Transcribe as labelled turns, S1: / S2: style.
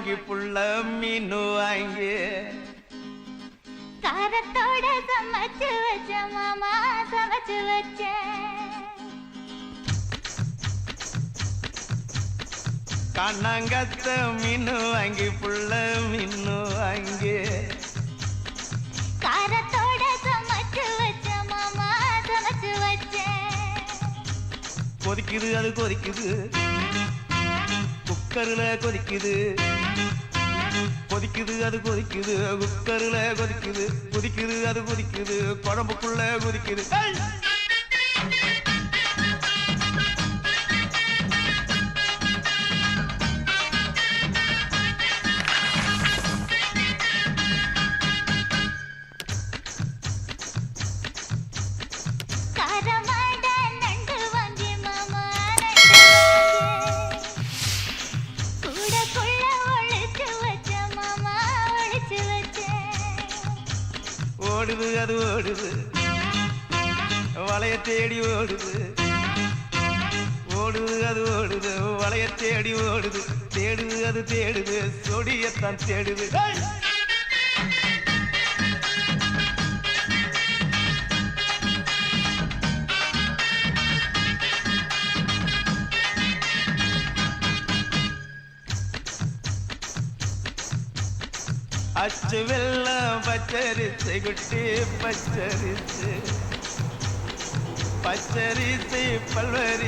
S1: வாங்கி புள்ள மீனு வாங்கி
S2: காரத்தோட சமைச்சு வச்ச மாமா சமைச்சு வச்ச
S1: கண்ணாங்கத்த மீனு வாங்கி புள்ள மீனு வாங்கி
S2: காரத்தோட சமைச்சு வச்ச மாமா சமைச்சு வச்ச
S1: கொதிக்குது அது கொதிக்குது குக்கர்ல கொதிக்குது கொதிக்குது அது கொதிக்குது குக்கர்ல கொதிக்குது கொதிக்குது அது கொதிக்குது குழம்புக்குள்ள கொதிக்குது ஓடுது அது ஓடுது வளைய தேடி ஓடுது ஓடுது அது ஓடுது வளைய தேடி ஓடுது தேடுது அது தேடுது சொடியத்தான் தேடுது அச்சு வெள்ளம் பச்சரிசை குட்டி பச்சரிசை பச்சரிசை பல்வரிசை